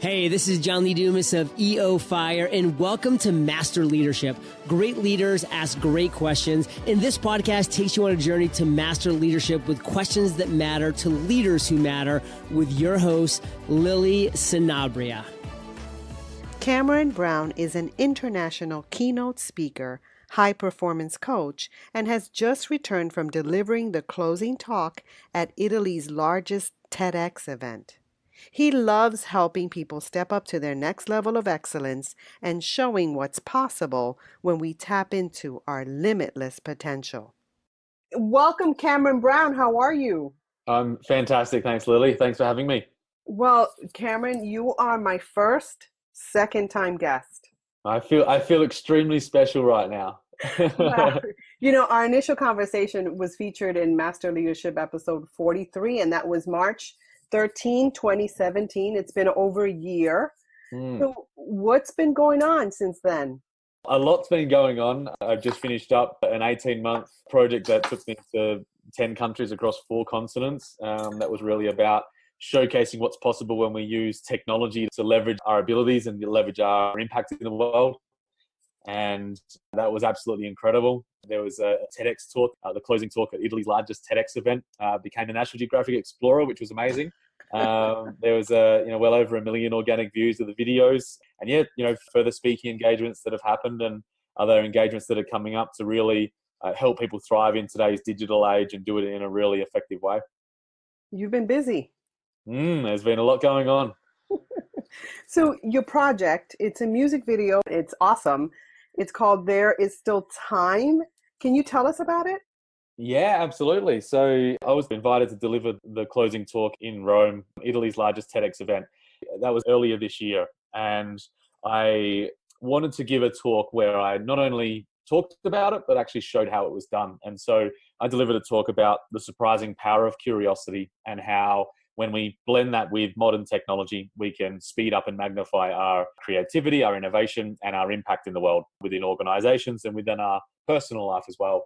Hey, this is John Lee Dumas of EO Fire, and welcome to Master Leadership. Great leaders ask great questions, and this podcast takes you on a journey to master leadership with questions that matter to leaders who matter with your host, Lily Sanabria. Cameron Brown is an international keynote speaker, high-performance coach, and has just returned from delivering the closing talk at Italy's largest TEDx event. He loves helping people step up to their next level of excellence and showing what's possible when we tap into our limitless potential. Welcome, Cameron Brown. How are you? I'm fantastic. Thanks, Lily. Thanks for having me. Well, Cameron, you are my second-time guest. I feel extremely special right now. Well, our initial conversation was featured in Master Leadership episode 43, and that was March 13, 2017. It's been over a year. So what's been going on since then? A lot's been going on. I've just finished up an 18-month project that took me to 10 countries across 4 continents. That was really about showcasing what's possible when we use technology to leverage our abilities and leverage our impact in the world. And that was absolutely incredible. There was a TEDx talk, the closing talk at Italy's largest TEDx event, became the National Geographic Explorer, which was amazing. There was well over 1 million organic views of the videos, and further speaking engagements that have happened and other engagements that are coming up to really help people thrive in today's digital age and do it in a really effective way. You've been busy. There's been a lot going on. So your project, it's a music video. It's awesome. It's called There Is Still Time. Can you tell us about it? Yeah, absolutely. So I was invited to deliver the closing talk in Rome, Italy's largest TEDx event. That was earlier this year. And I wanted to give a talk where I not only talked about it, but actually showed how it was done. And so I delivered a talk about the surprising power of curiosity and how when we blend that with modern technology, we can speed up and magnify our creativity, our innovation, and our impact in the world within organizations and within our personal life as well.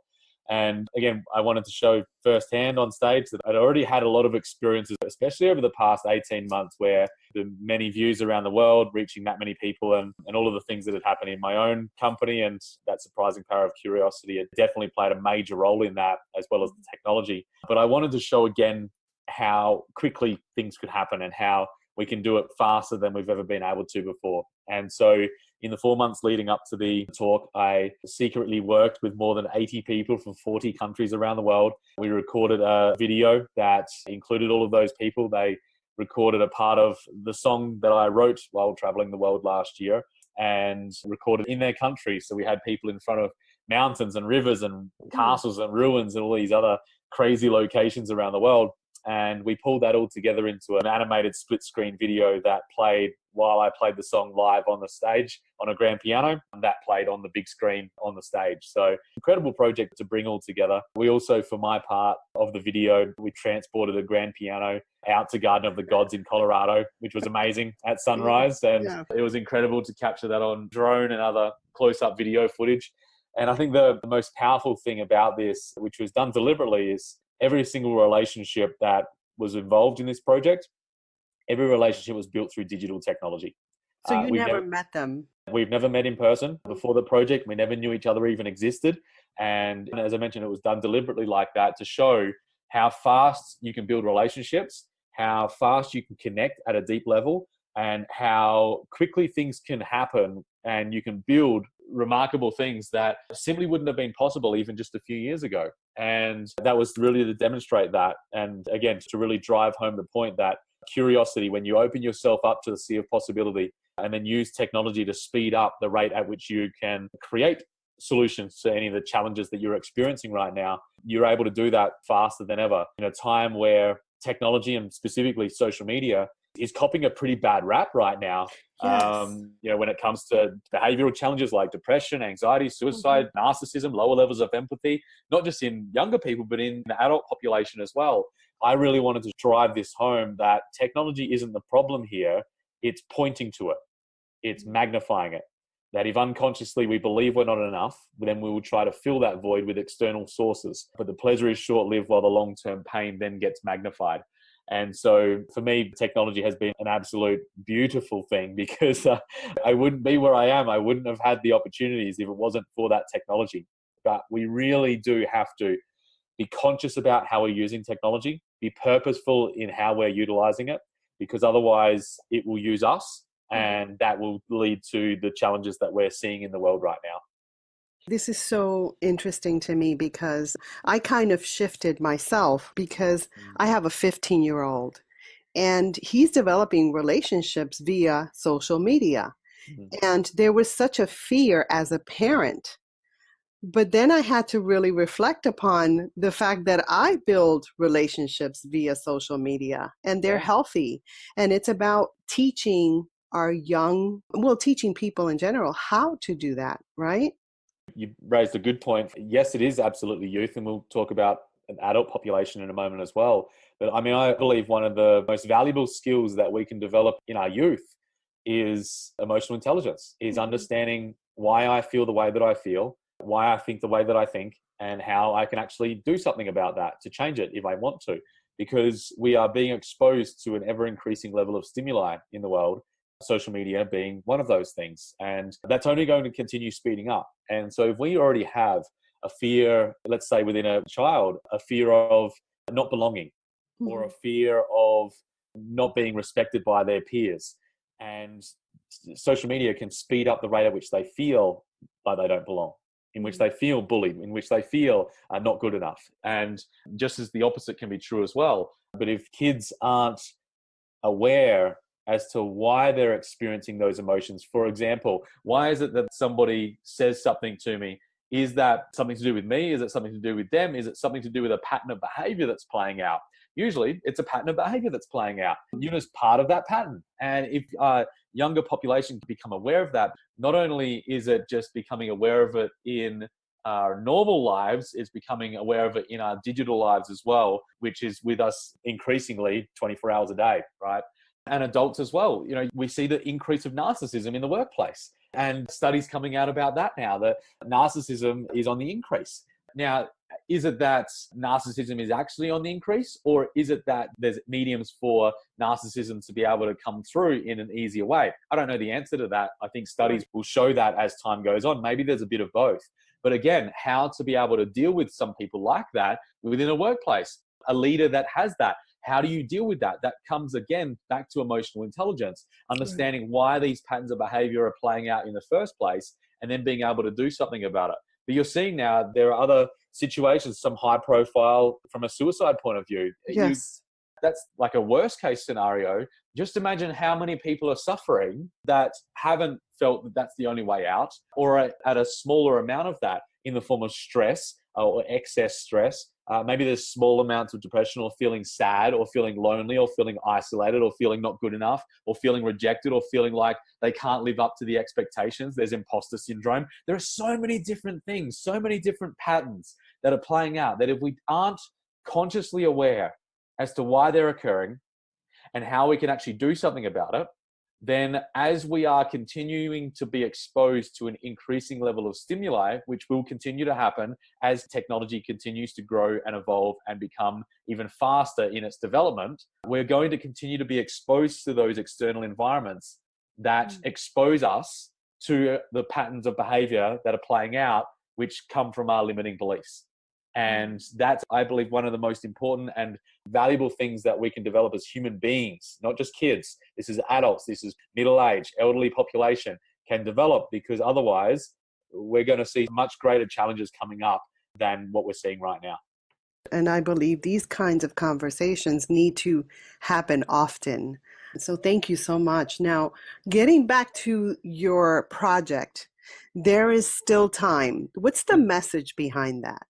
And again, I wanted to show firsthand on stage that I'd already had a lot of experiences, especially over the past 18 months, where the many views around the world, reaching that many people, and all of the things that had happened in my own company, and that surprising power of curiosity, it definitely played a major role in that, as well as the technology. But I wanted to show again how quickly things could happen and how we can do it faster than we've ever been able to before. And so in the 4 months leading up to the talk, I secretly worked with more than 80 people from 40 countries around the world. We recorded a video that included all of those people. They recorded a part of the song that I wrote while traveling the world last year and recorded in their country. So we had people in front of mountains and rivers and castles and ruins and all these other crazy locations around the world. And we pulled that all together into an animated split screen video that played while I played the song live on the stage on a grand piano, and that played on the big screen on the stage. So incredible project to bring all together. We also, for my part of the video, we transported a grand piano out to Garden of the Gods in Colorado, which was amazing at sunrise. And It was incredible to capture that on drone and other close-up video footage. And I think the most powerful thing about this, which was done deliberately, is every single relationship that was involved in this project, every relationship was built through digital technology. So you never met them? We've never met in person before the project. We never knew each other even existed. And as I mentioned, it was done deliberately like that to show how fast you can build relationships, how fast you can connect at a deep level, and how quickly things can happen and you can build remarkable things that simply wouldn't have been possible even just a few years ago. And that was really to demonstrate that. And again, to really drive home the point that curiosity, when you open yourself up to the sea of possibility and then use technology to speed up the rate at which you can create solutions to any of the challenges that you're experiencing right now, you're able to do that faster than ever in a time where technology and specifically social media is copying a pretty bad rap right now. Yes. When it comes to behavioral challenges like depression, anxiety, suicide, narcissism, lower levels of empathy, not just in younger people, but in the adult population as well. I really wanted to drive this home that technology isn't the problem here. It's pointing to it. It's magnifying it. That if unconsciously we believe we're not enough, then we will try to fill that void with external sources. But the pleasure is short-lived while the long-term pain then gets magnified. And so for me, technology has been an absolute beautiful thing because I wouldn't be where I am. I wouldn't have had the opportunities if it wasn't for that technology. But we really do have to be conscious about how we're using technology, be purposeful in how we're utilizing it, because otherwise it will use us, and that will lead to the challenges that we're seeing in the world right now. This is so interesting to me because I kind of shifted myself because I have a 15-year-old and he's developing relationships via social media. And there was such a fear as a parent. But then I had to really reflect upon the fact that I build relationships via social media and they're healthy. And it's about teaching teaching people in general how to do that, right? You raised a good point. Yes, it is absolutely youth, and we'll talk about an adult population in a moment as well. But I mean, I believe one of the most valuable skills that we can develop in our youth is emotional intelligence, is understanding why I feel the way that I feel, why I think the way that I think, and how I can actually do something about that to change it if I want to. Because we are being exposed to an ever-increasing level of stimuli in the world, social media being one of those things. And that's only going to continue speeding up. And so if we already have a fear, let's say within a child, a fear of not belonging or a fear of not being respected by their peers, and social media can speed up the rate at which they feel like they don't belong, in which they feel bullied, in which they feel not good enough. And just as the opposite can be true as well. But if kids aren't aware as to why they're experiencing those emotions, for example, why is it that somebody says something to me? Is that something to do with me? Is it something to do with them? Is it something to do with a pattern of behavior that's playing out? Usually it's a pattern of behavior that's playing out. You're just part of that pattern. And if a younger population can become aware of that, not only is it just becoming aware of it in our normal lives, it's becoming aware of it in our digital lives as well, which is with us increasingly 24 hours a day, right? And adults as well. You know, we see the increase of narcissism in the workplace, and studies coming out about that now, that narcissism is on the increase. Now, is it that narcissism is actually on the increase, or is it that there's mediums for narcissism to be able to come through in an easier way? I don't know the answer to that. I think studies will show that as time goes on. Maybe there's a bit of both. But again, how to be able to deal with some people like that within a workplace, a leader that has that. How do you deal with that? That comes again back to emotional intelligence, understanding why these patterns of behavior are playing out in the first place, and then being able to do something about it. But you're seeing now there are other situations, some high profile from a suicide point of view. Yes. That's like a worst case scenario. Just imagine how many people are suffering that haven't felt that that's the only way out, or at a smaller amount of that in the form of stress or excess stress. Maybe there's small amounts of depression, or feeling sad, or feeling lonely, or feeling isolated, or feeling not good enough, or feeling rejected, or feeling like they can't live up to the expectations. There's imposter syndrome. There are so many different things, so many different patterns that are playing out, that if we aren't consciously aware as to why they're occurring and how we can actually do something about it, then as we are continuing to be exposed to an increasing level of stimuli, which will continue to happen as technology continues to grow and evolve and become even faster in its development, we're going to continue to be exposed to those external environments that expose us to the patterns of behavior that are playing out, which come from our limiting beliefs. And that's, I believe, one of the most important and valuable things that we can develop as human beings, not just kids. This is adults, this is middle-aged, elderly population can develop, because otherwise we're going to see much greater challenges coming up than what we're seeing right now. And I believe these kinds of conversations need to happen often. So thank you so much. Now, getting back to your project, there is still time. What's the message behind that?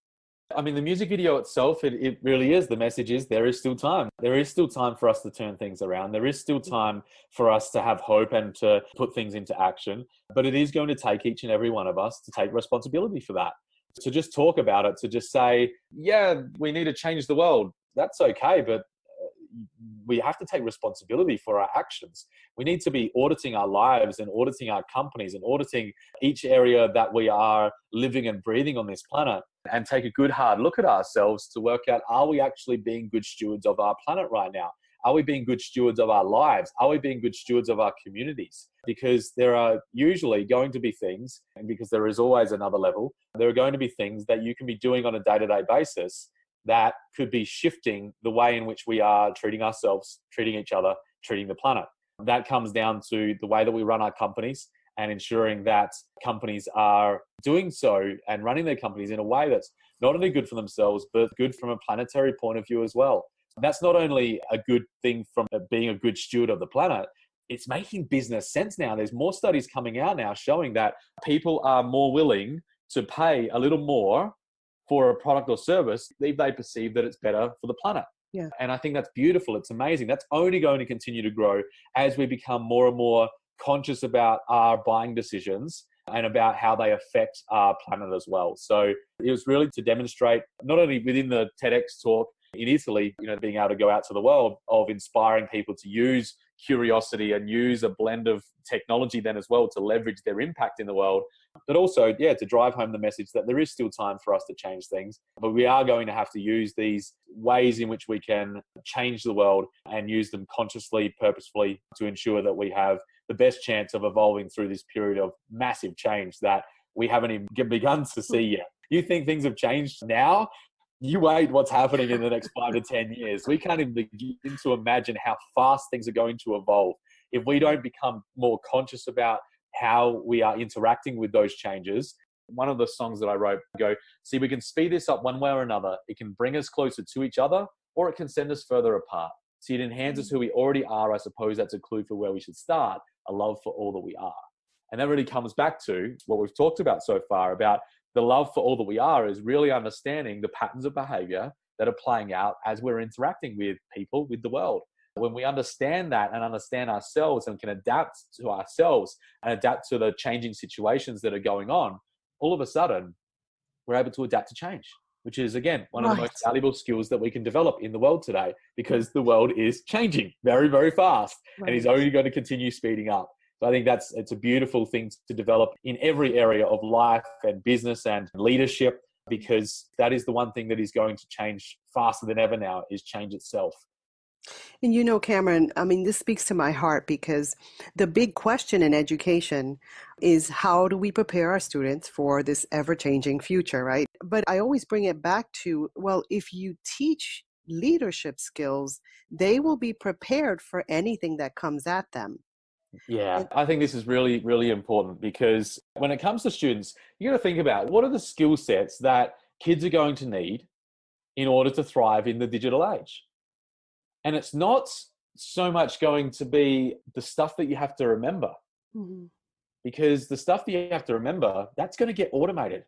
I mean, the music video itself, it really is. The message is there is still time. There is still time for us to turn things around. There is still time for us to have hope and to put things into action. But it is going to take each and every one of us to take responsibility for that. To just talk about it, to just say, yeah, we need to change the world. That's okay. But we have to take responsibility for our actions. We need to be auditing our lives and auditing our companies and auditing each area that we are living and breathing on this planet, and take a good hard look at ourselves to work out, are we actually being good stewards of our planet right now? Are we being good stewards of our lives? Are we being good stewards of our communities? Because there are usually going to be things, and because there is always another level, there are going to be things that you can be doing on a day-to-day basis that could be shifting the way in which we are treating ourselves, treating each other, treating the planet. That comes down to the way that we run our companies and ensuring that companies are doing so and running their companies in a way that's not only good for themselves, but good from a planetary point of view as well. That's not only a good thing from being a good steward of the planet, it's making business sense now. There's more studies coming out now showing that people are more willing to pay a little more for a product or service if they perceive that it's better for the planet. Yeah. And I think that's beautiful. It's amazing. That's only going to continue to grow as we become more and more conscious about our buying decisions and about how they affect our planet as well. So it was really to demonstrate, not only within the TEDx talk in Italy, being able to go out to the world, of inspiring people to use curiosity and use a blend of technology then as well to leverage their impact in the world, but also, to drive home the message that there is still time for us to change things, but we are going to have to use these ways in which we can change the world and use them consciously, purposefully, to ensure that we have the best chance of evolving through this period of massive change that we haven't even begun to see yet. You think things have changed now? You wait what's happening in the next 5 to 10 years. We can't even begin to imagine how fast things are going to evolve if we don't become more conscious about how we are interacting with those changes. One of the songs that I wrote see, we can speed this up one way or another. It can bring us closer to each other, or it can send us further apart. See, it enhances who we already are. I suppose that's a clue for where we should start, a love for all that we are. And that really comes back to what we've talked about so far about the love for all that we are, is really understanding the patterns of behavior that are playing out as we're interacting with people, with the world. When we understand that and understand ourselves and can adapt to ourselves and adapt to the changing situations that are going on, all of a sudden, we're able to adapt to change, which is, again, one of the most valuable skills that we can develop in the world today, because the world is changing very, very fast and is only going to continue speeding up. So I think it's a beautiful thing to develop in every area of life and business and leadership, because that is the one thing that is going to change faster than ever now, is change itself. And Cameron, this speaks to my heart, because the big question in education is, how do we prepare our students for this ever-changing future, right? But I always bring it back to, well, if you teach leadership skills, they will be prepared for anything that comes at them. Yeah, I think this is really, really important, because when it comes to students, you got to think about what are the skill sets that kids are going to need in order to thrive in the digital age. And it's not so much going to be the stuff that you have to remember, because the stuff that you have to remember, that's going to get automated.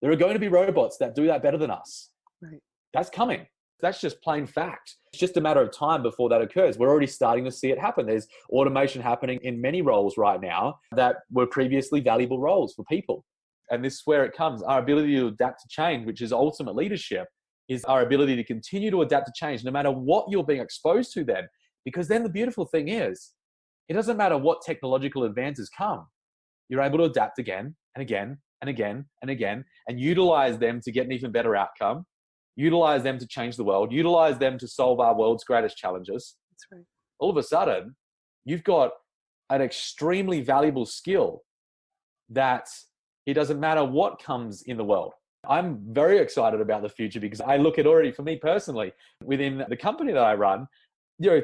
There are going to be robots that do that better than us. Right. That's coming. That's just plain fact. It's just a matter of time before that occurs. We're already starting to see it happen. There's automation happening in many roles right now that were previously valuable roles for people. And this is where it comes. Our ability to adapt to change, which is ultimate leadership, is our ability to continue to adapt to change no matter what you're being exposed to then. Because then the beautiful thing is, it doesn't matter what technological advances come. You're able to adapt again and again and again and again, and utilize them to get an even better outcome. Utilize them to change the world, utilize them to solve our world's greatest challenges. That's right. All of a sudden, you've got an extremely valuable skill that it doesn't matter what comes in the world. I'm very excited about the future, because I look at already, for me personally, within the company that I run,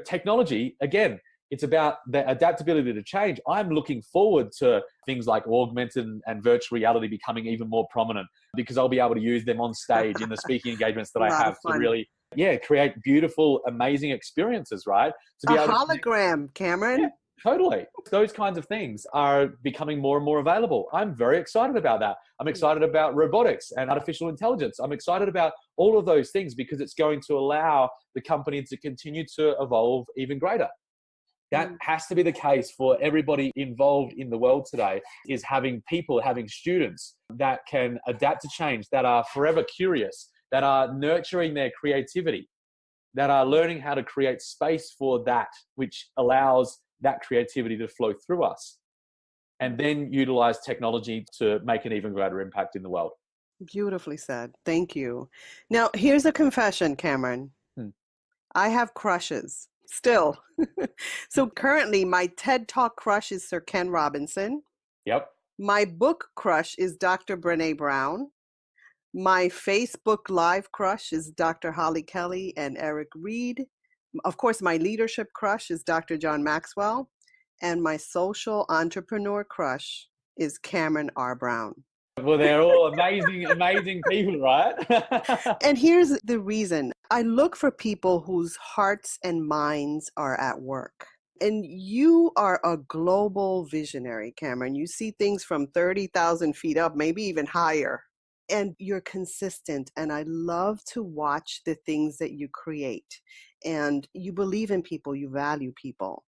technology, again, it's about the adaptability to change. I'm looking forward to things like augmented and virtual reality becoming even more prominent, because I'll be able to use them on stage in the speaking engagements that I have to really, create beautiful, amazing experiences, right? To be a able hologram, Cameron. Yeah, totally. Those kinds of things are becoming more and more available. I'm very excited about that. I'm excited about robotics and artificial intelligence. I'm excited about all of those things, because it's going to allow the company to continue to evolve even greater. That has to be the case for everybody involved in the world today, is having students that can adapt to change, that are forever curious, that are nurturing their creativity, that are learning how to create space for that, which allows that creativity to flow through us, and then utilize technology to make an even greater impact in the world. Beautifully said. Thank you. Now, here's a confession, Cameron. I have crushes still. So currently, my TED Talk crush is Sir Ken Robinson. Yep. My book crush is Dr. Brene Brown. My Facebook Live crush is Dr. Holly Kelly and Eric Reed. Of course, my leadership crush is Dr. John Maxwell. And my social entrepreneur crush is Cameron R. Brown. Well, they're all amazing, amazing people, right? And here's the reason. I look for people whose hearts and minds are at work. And you are a global visionary, Cameron. You see things from 30,000 feet up, maybe even higher. And you're consistent. And I love to watch the things that you create. And you believe in people, you value people.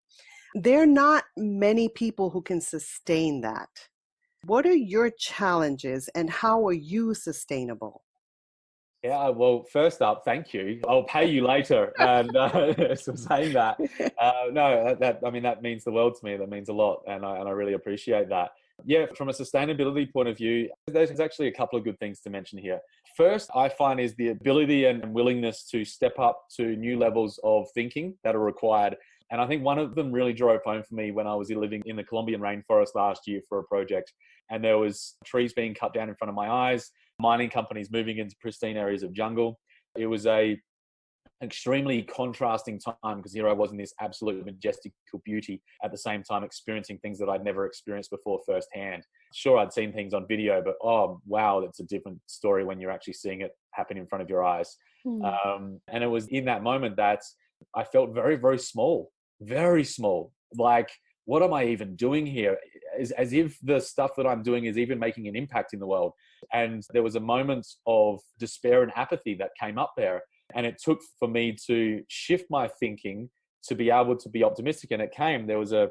There are not many people who can sustain that. What are your challenges and how are you sustainable? Yeah, well, first up, thank you. I'll pay you later. And for saying that, no, that means the world to me. That means a lot, and I really appreciate that. Yeah, from a sustainability point of view, there's actually a couple of good things to mention here. First, I find is the ability and willingness to step up to new levels of thinking that are required. And I think one of them really drove home for me when I was living in the Colombian rainforest last year for a project. And there was trees being cut down in front of my eyes, mining companies moving into pristine areas of jungle. It was a extremely contrasting time because here I was in this absolute majestical beauty, at the same time experiencing things that I'd never experienced before firsthand. Sure, I'd seen things on video, but oh wow, that's a different story when you're actually seeing it happen in front of your eyes. And it was in that moment that I felt very, very small, very small. Like, what am I even doing here? As if the stuff that I'm doing is even making an impact in the world. And there was a moment of despair and apathy that came up there. And it took for me to shift my thinking to be able to be optimistic. And it came, there was a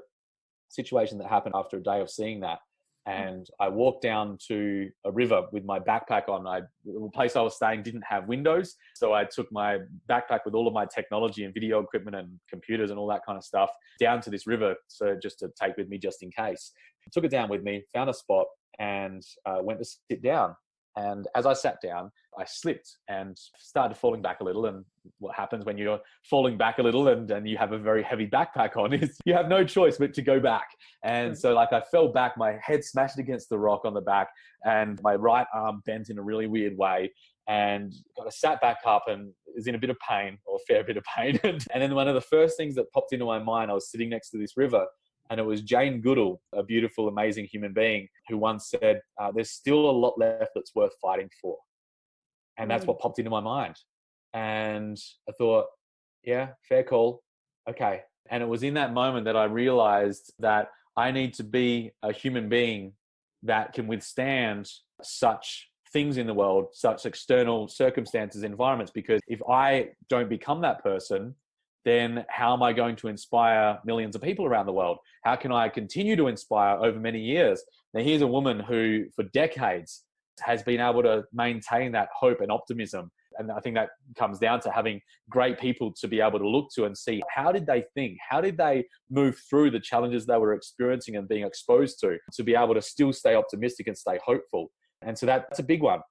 situation that happened after a day of seeing that. And I walked down to a river with my backpack on. The place I was staying didn't have windows. So I took my backpack with all of my technology and video equipment and computers and all that kind of stuff down to this river. So just to take with me just in case. I took it down with me, found a spot and went to sit down. And as I sat down, I slipped and started falling back a little. And what happens when you're falling back a little and you have a very heavy backpack on is you have no choice but to go back. And so like I fell back, my head smashed against the rock on the back and my right arm bent in a really weird way. And I sat back up and was in a bit of pain, or a fair bit of pain. And then one of the first things that popped into my mind, I was sitting next to this river. And it was Jane Goodall, a beautiful, amazing human being, who once said, there's still a lot left that's worth fighting for. And that's what popped into my mind. And I thought, yeah, fair call. Okay. And it was in that moment that I realized that I need to be a human being that can withstand such things in the world, such external circumstances, environments, because if I don't become that person, then how am I going to inspire millions of people around the world? How can I continue to inspire over many years? Now, here's a woman who, for decades, has been able to maintain that hope and optimism. And I think that comes down to having great people to be able to look to and see, how did they think? How did they move through the challenges they were experiencing and being exposed to be able to still stay optimistic and stay hopeful? And so that's a big one,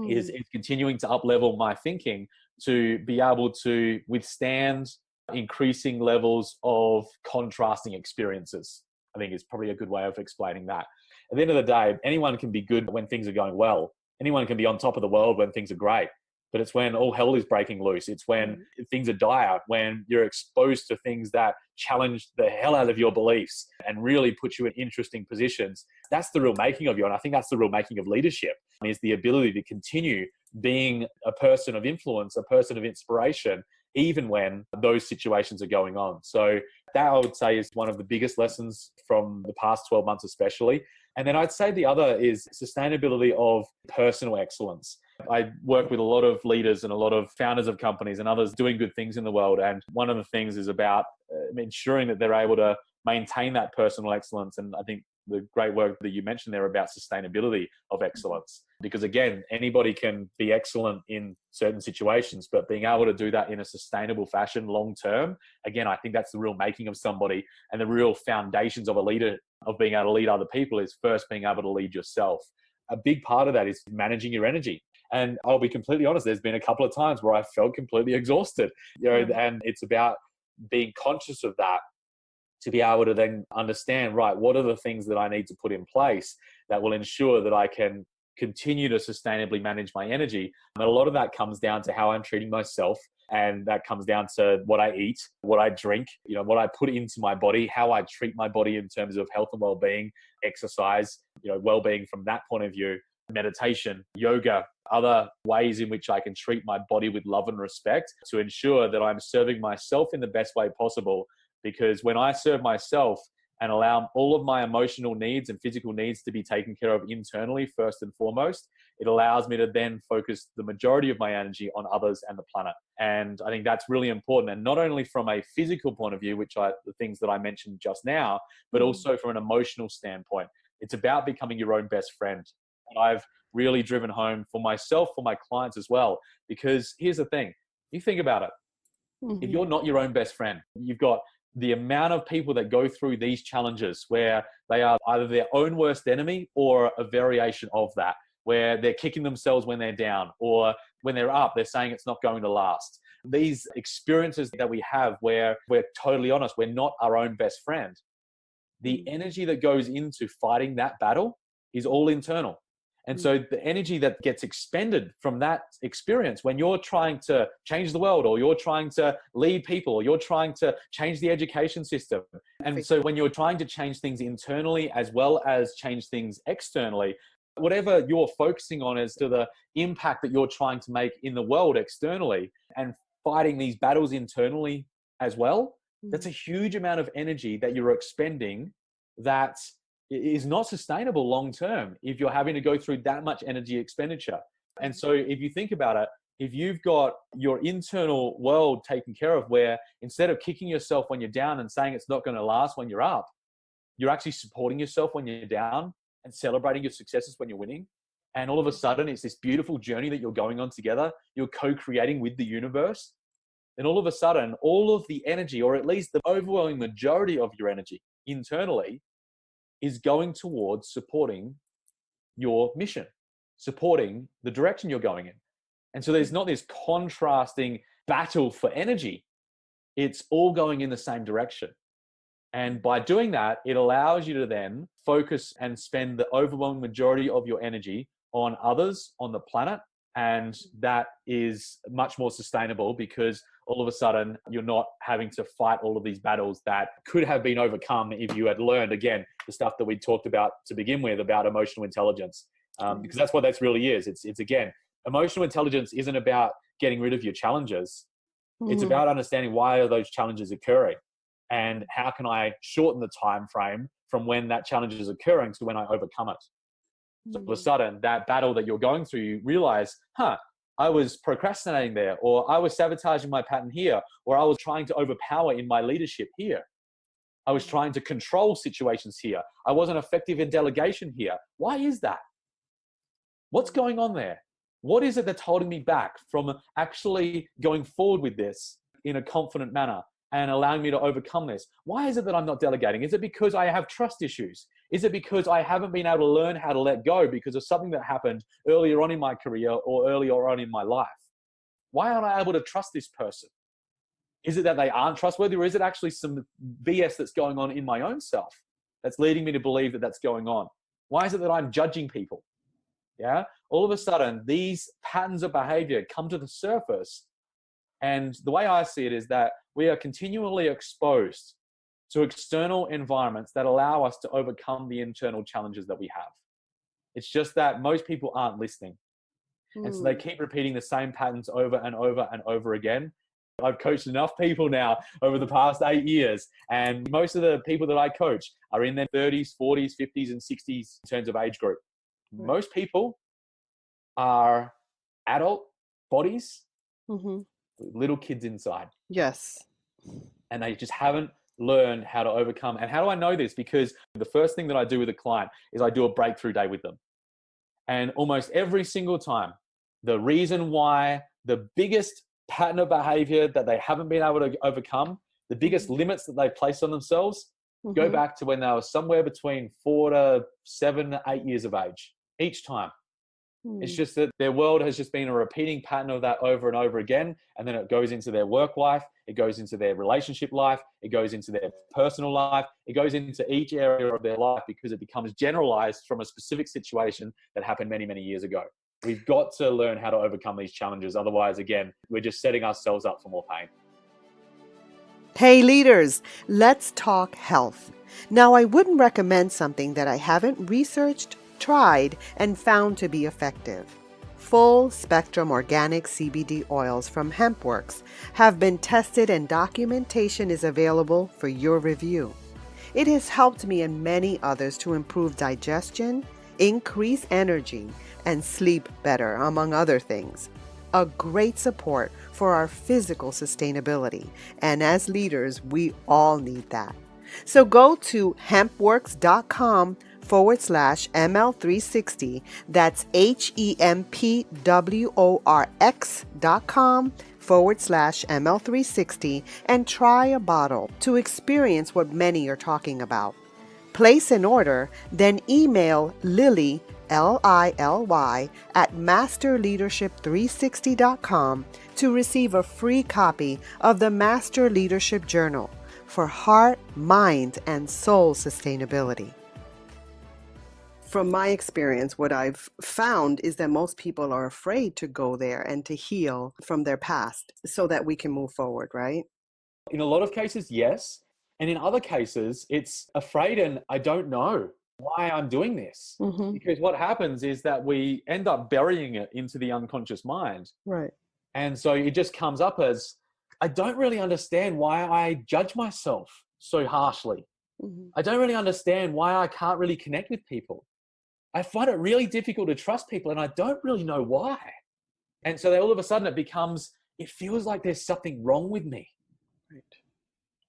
is continuing to up-level my thinking to be able to withstand increasing levels of contrasting experiences. I think is probably a good way of explaining that. At the end of the day, anyone can be good when things are going well. Anyone can be on top of the world when things are great. But it's when all hell is breaking loose. It's when things are dire, when you're exposed to things that challenge the hell out of your beliefs and really put you in interesting positions. That's the real making of you. And I think that's the real making of leadership, is the ability to continue being a person of influence, a person of inspiration, even when those situations are going on. So that, I would say, is one of the biggest lessons from the past 12 months especially. And then I'd say the other is sustainability of personal excellence. I work with a lot of leaders and a lot of founders of companies and others doing good things in the world. And one of the things is about ensuring that they're able to maintain that personal excellence. And I think the great work that you mentioned there about sustainability of excellence. Because again, anybody can be excellent in certain situations, but being able to do that in a sustainable fashion long term, again, I think that's the real making of somebody, and the real foundations of a leader, of being able to lead other people, is first being able to lead yourself. A big part of that is managing your energy. And I'll be completely honest, there's been a couple of times where I felt completely exhausted, and it's about being conscious of that, to be able to then understand, right, what are the things that I need to put in place that will ensure that I can continue to sustainably manage my energy. And a lot of that comes down to how I'm treating myself. And that comes down to what I eat, what I drink, what I put into my body, how I treat my body in terms of health and well-being, exercise, well-being from that point of view, meditation, yoga, other ways in which I can treat my body with love and respect to ensure that I'm serving myself in the best way possible. Because when I serve myself and allow all of my emotional needs and physical needs to be taken care of internally first and foremost, it allows me to then focus the majority of my energy on others and the planet. And I think that's really important. And not only from a physical point of view, the things that I mentioned just now, but also from an emotional standpoint. It's about becoming your own best friend. And I've really driven home for myself, for my clients as well, because here's the thing, you think about it. If you're not your own best friend, you've got the amount of people that go through these challenges where they are either their own worst enemy or a variation of that, where they're kicking themselves when they're down, or when they're up, they're saying it's not going to last. These experiences that we have where we're totally honest, we're not our own best friend. The energy that goes into fighting that battle is all internal. And so the energy that gets expended from that experience when you're trying to change the world, or you're trying to lead people, or you're trying to change the education system. And so when you're trying to change things internally as well as change things externally, whatever you're focusing on as to the impact that you're trying to make in the world externally, and fighting these battles internally as well, that's a huge amount of energy that you're expending that is not sustainable long term if you're having to go through that much energy expenditure. And so if you think about it, if you've got your internal world taken care of, where instead of kicking yourself when you're down and saying it's not going to last when you're up, you're actually supporting yourself when you're down and celebrating your successes when you're winning. And all of a sudden, it's this beautiful journey that you're going on together. You're co-creating with the universe. And all of a sudden, all of the energy, or at least the overwhelming majority of your energy internally, is going towards supporting your mission, supporting the direction you're going in. And so there's not this contrasting battle for energy. It's all going in the same direction. And by doing that, it allows you to then focus and spend the overwhelming majority of your energy on others, on the planet. And that is much more sustainable, because all of a sudden you're not having to fight all of these battles that could have been overcome if you had learned, again, the stuff that we talked about to begin with about emotional intelligence. Because that's what that really is. It's again, emotional intelligence isn't about getting rid of your challenges. It's about understanding why are those challenges occurring, and how can I shorten the time frame from when that challenge is occurring to when I overcome it. So all of a sudden, that battle that you're going through, you realize, I was procrastinating there, or I was sabotaging my pattern here, or I was trying to overpower in my leadership here. I was trying to control situations here. I wasn't effective in delegation here. Why is that? What's going on there? What is it that's holding me back from actually going forward with this in a confident manner and allowing me to overcome this? Why is it that I'm not delegating? Is it because I have trust issues? Is it because I haven't been able to learn how to let go because of something that happened earlier on in my career or earlier on in my life? Why aren't I able to trust this person? Is it that they aren't trustworthy, or is it actually some BS that's going on in my own self that's leading me to believe that that's going on? Why is it that I'm judging people? Yeah. All of a sudden, these patterns of behavior come to the surface. And the way I see it is that we are continually exposed to external environments that allow us to overcome the internal challenges that we have. It's just that most people aren't listening. And so they keep repeating the same patterns over and over and over again. I've coached enough people now over the past 8 years, and most of the people that I coach are in their 30s, 40s, 50s, and 60s in terms of age group. Most people are adult bodies with little kids inside. Yes. And they just haven't learn how to overcome. And how do I know this? Because the first thing that I do with a client is I do a breakthrough day with them. And almost every single time, the reason why the biggest pattern of behavior that they haven't been able to overcome, the biggest limits that they've placed on themselves, go back to when they were somewhere between 4 to 7, 8 years of age each time. It's just that their world has just been a repeating pattern of that over and over again. And then it goes into their work life. It goes into their relationship life. It goes into their personal life. It goes into each area of their life because it becomes generalized from a specific situation that happened many, many years ago. We've got to learn how to overcome these challenges. Otherwise, again, we're just setting ourselves up for more pain. Hey leaders, let's talk health. Now, I wouldn't recommend something that I haven't researched, tried, and found to be effective. Full spectrum organic CBD oils from HempWorks have been tested and documentation is available for your review. It has helped me and many others to improve digestion, increase energy, and sleep better, among other things. A great support for our physical sustainability. And as leaders, we all need that. So go to hempworks.com/ML360. That's HEMPWORX.com/ML360 and try a bottle to experience what many are talking about. Place an order, then email Lily, Lily, at masterleadership360.com to receive a free copy of the Master Leadership Journal for heart, mind, and soul sustainability. From my experience, what I've found is that most people are afraid to go there and to heal from their past so that we can move forward, right? In a lot of cases, yes. And in other cases, it's afraid and I don't know why I'm doing this. Because what happens is that we end up burying it into the unconscious mind. Right. And so it just comes up as, I don't really understand why I judge myself so harshly. I don't really understand why I can't really connect with people. I find it really difficult to trust people and I don't really know why. And so then all of a sudden it feels like there's something wrong with me. Right.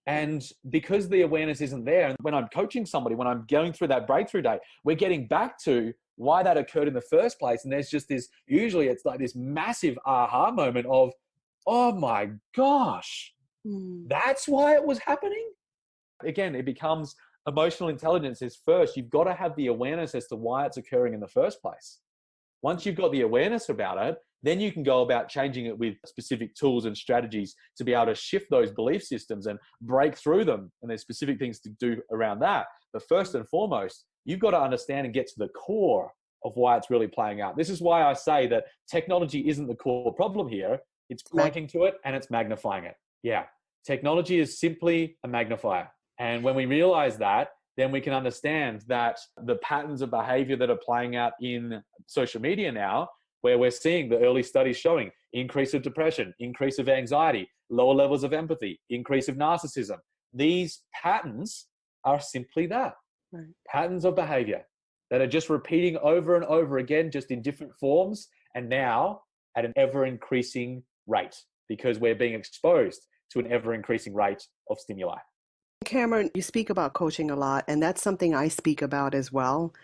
And because the awareness isn't there, and when I'm coaching somebody, when I'm going through that breakthrough day, we're getting back to why that occurred in the first place. And there's just this, usually it's like this massive aha moment of, oh my gosh, that's why it was happening. Again, it becomes emotional intelligence is first. You've got to have the awareness as to why it's occurring in the first place. Once you've got the awareness about it, then you can go about changing it with specific tools and strategies to be able to shift those belief systems and break through them. And there's specific things to do around that. But first and foremost, you've got to understand and get to the core of why it's really playing out. This is why I say that technology isn't the core problem here. It's pointing to it and it's magnifying it. Yeah. Technology is simply a magnifier. And when we realize that, then we can understand that the patterns of behavior that are playing out in social media now, where we're seeing the early studies showing increase of depression, increase of anxiety, lower levels of empathy, increase of narcissism. These patterns are simply that, patterns of behavior that are just repeating over and over again, just in different forms, and now at an ever-increasing rate because we're being exposed to an ever-increasing rate of stimuli. Cameron, you speak about coaching a lot, and that's something I speak about as well.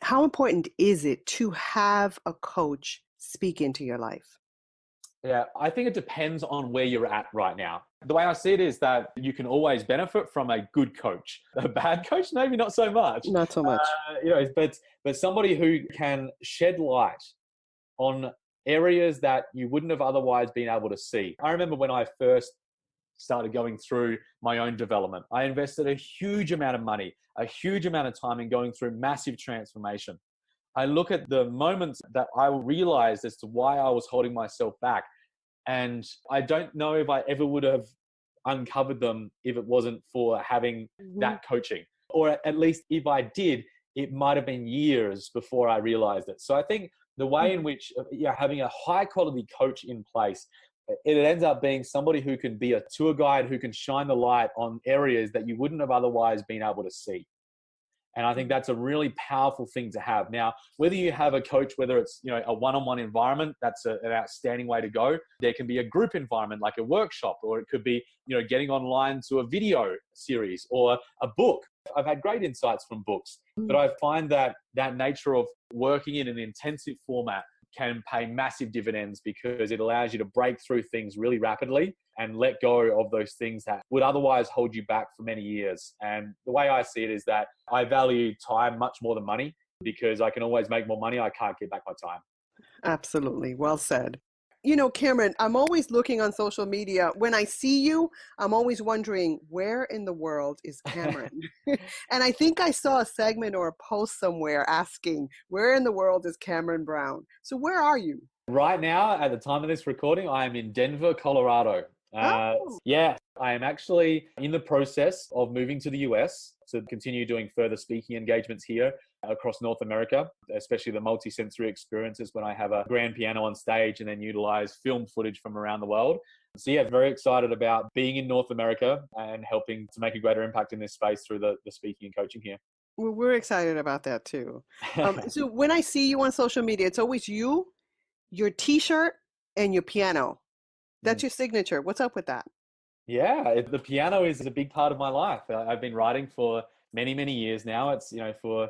How important is it to have a coach speak into your life? Yeah, I think it depends on where you're at right now. The way I see it is that you can always benefit from a good coach. A bad coach, maybe not so much. Not so much. But somebody who can shed light on areas that you wouldn't have otherwise been able to see. I remember when I first started going through my own development, I invested a huge amount of money, a huge amount of time in going through massive transformation. I look at the moments that I realized as to why I was holding myself back. And I don't know if I ever would have uncovered them if it wasn't for having that coaching. Or at least if I did, it might have been years before I realized it. So I think the way in which having a high quality coach in place, it ends up being somebody who can be a tour guide, who can shine the light on areas that you wouldn't have otherwise been able to see. And I think that's a really powerful thing to have. Now, whether you have a coach, whether it's, a one-on-one environment, that's an outstanding way to go. There can be a group environment like a workshop, or it could be, getting online to a video series or a book. I've had great insights from books, but I find that nature of working in an intensive format can pay massive dividends because it allows you to break through things really rapidly and let go of those things that would otherwise hold you back for many years. And the way I see it is that I value time much more than money because I can always make more money. I can't get back my time. Absolutely. Well said. Cameron, I'm always looking on social media. When I see you, I'm always wondering, where in the world is Cameron? And I think I saw a segment or a post somewhere asking, where in the world is Cameron Brown? So where are you? Right now, at the time of this recording, I am in Denver, Colorado. Yeah, I am actually in the process of moving to the US to continue doing further speaking engagements here across North America, especially the multi-sensory experiences when I have a grand piano on stage and then utilize film footage from around the world. So yeah, very excited about being in North America and helping to make a greater impact in this space through the speaking and coaching here. Well, we're excited about that too. So when I see you on social media, it's always you, your t-shirt, and your piano. That's your signature. What's up with that? Yeah, the piano is a big part of my life. I've been writing for many, many years now. It's, for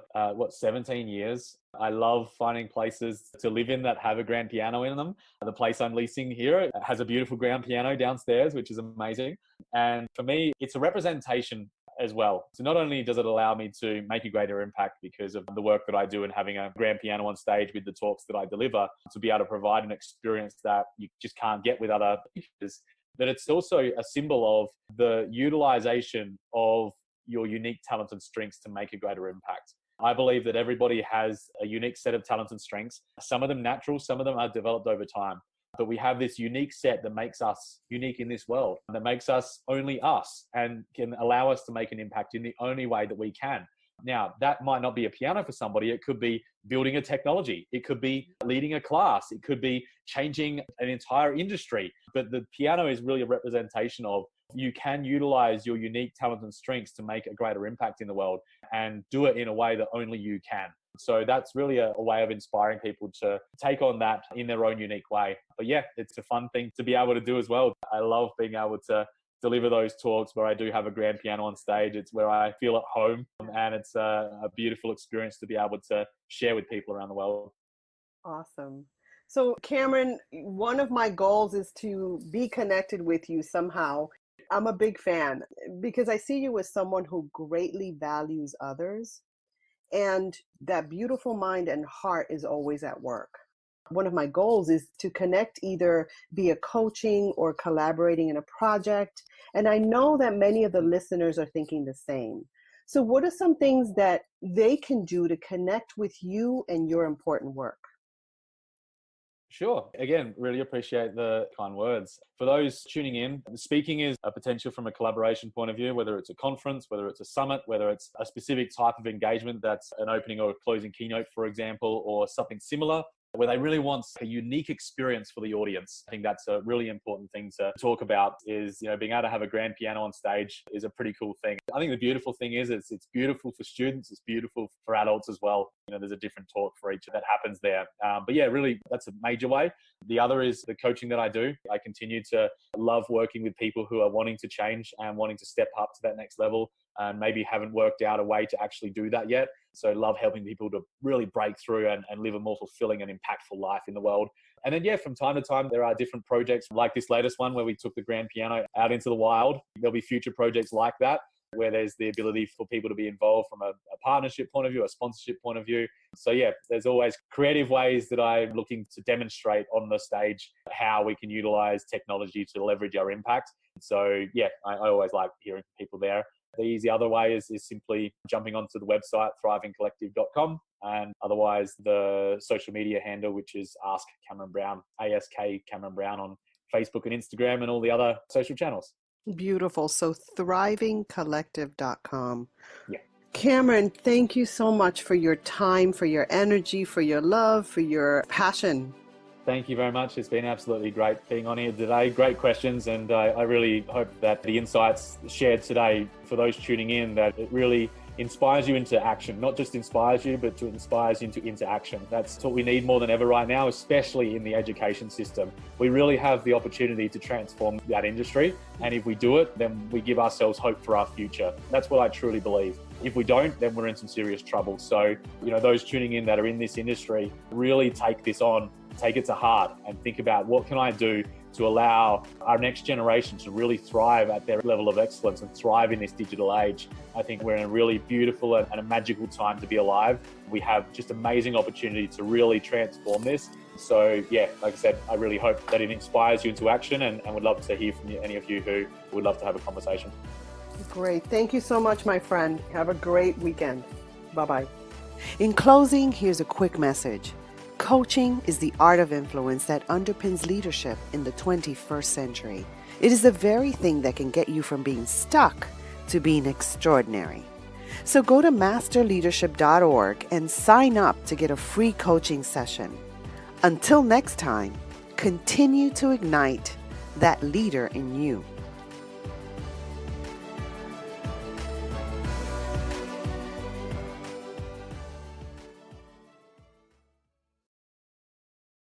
17 years. I love finding places to live in that have a grand piano in them. The place I'm leasing here has a beautiful grand piano downstairs, which is amazing. And for me, it's a representation as well. So not only does it allow me to make a greater impact because of the work that I do and having a grand piano on stage with the talks that I deliver, to be able to provide an experience that you just can't get with other teachers, but it's also a symbol of the utilization of your unique talents and strengths to make a greater impact. I believe that everybody has a unique set of talents and strengths. Some of them natural, some of them are developed over time. But we have this unique set that makes us unique in this world, that makes us only us and can allow us to make an impact in the only way that we can. Now, that might not be a piano for somebody. It could be building a technology. It could be leading a class. It could be changing an entire industry. But the piano is really a representation of you can utilize your unique talents and strengths to make a greater impact in the world and do it in a way that only you can. So that's really a way of inspiring people to take on that in their own unique way. But yeah, it's a fun thing to be able to do as well. I love being able to deliver those talks where I do have a grand piano on stage. It's where I feel at home, and it's a beautiful experience to be able to share with people around the world. Awesome. So Cameron, one of my goals is to be connected with you somehow. I'm a big fan because I see you as someone who greatly values others, and that beautiful mind and heart is always at work. One of my goals is to connect either via coaching or collaborating in a project. And I know that many of the listeners are thinking the same. So what are some things that they can do to connect with you and your important work? Sure. Again, really appreciate the kind words. For those tuning in, speaking is a potential from a collaboration point of view, whether it's a conference, whether it's a summit, whether it's a specific type of engagement that's an opening or a closing keynote, for example, or something similar, where they really want a unique experience for the audience. I think that's a really important thing to talk about is, being able to have a grand piano on stage is a pretty cool thing. I think the beautiful thing is it's beautiful for students. It's beautiful for adults as well. There's a different talk for each that happens there. But yeah, really, that's a major way. The other is the coaching that I do. I continue to love working with people who are wanting to change and wanting to step up to that next level and maybe haven't worked out a way to actually do that yet. So love helping people to really break through and live a more fulfilling and impactful life in the world. And then, yeah, from time to time, there are different projects like this latest one where we took the grand piano out into the wild. There'll be future projects like that where there's the ability for people to be involved from a partnership point of view, a sponsorship point of view. So yeah, there's always creative ways that I'm looking to demonstrate on the stage how we can utilize technology to leverage our impact. So yeah, I always like hearing from people there. The easy other way is simply jumping onto the website, thrivingcollective.com, and otherwise the social media handle, which is Ask Cameron Brown, ASK Cameron Brown on Facebook and Instagram and all the other social channels. Beautiful. So thrivingcollective.com. Yeah. Cameron, thank you so much for your time, for your energy, for your love, for your passion. Thank you very much. It's been absolutely great being on here today. Great questions. And I really hope that the insights shared today for those tuning in, that it really inspires you into action, not just inspires you, but to inspires you into action. That's what we need more than ever right now, especially in the education system. We really have the opportunity to transform that industry. And if we do it, then we give ourselves hope for our future. That's what I truly believe. If we don't, then we're in some serious trouble. So, those tuning in that are in this industry, really take this on, take it to heart, and think about what can I do to allow our next generation to really thrive at their level of excellence and thrive in this digital age. I think we're in a really beautiful and a magical time to be alive. We have just amazing opportunity to really transform this. So yeah, like I said, I really hope that it inspires you into action, and would love to hear from any of you who would love to have a conversation. Great. Thank you so much, my friend. Have a great weekend. Bye-bye. In closing, here's a quick message. Coaching is the art of influence that underpins leadership in the 21st century. It is the very thing that can get you from being stuck to being extraordinary. So go to masterleadership.org and sign up to get a free coaching session. Until next time, continue to ignite that leader in you.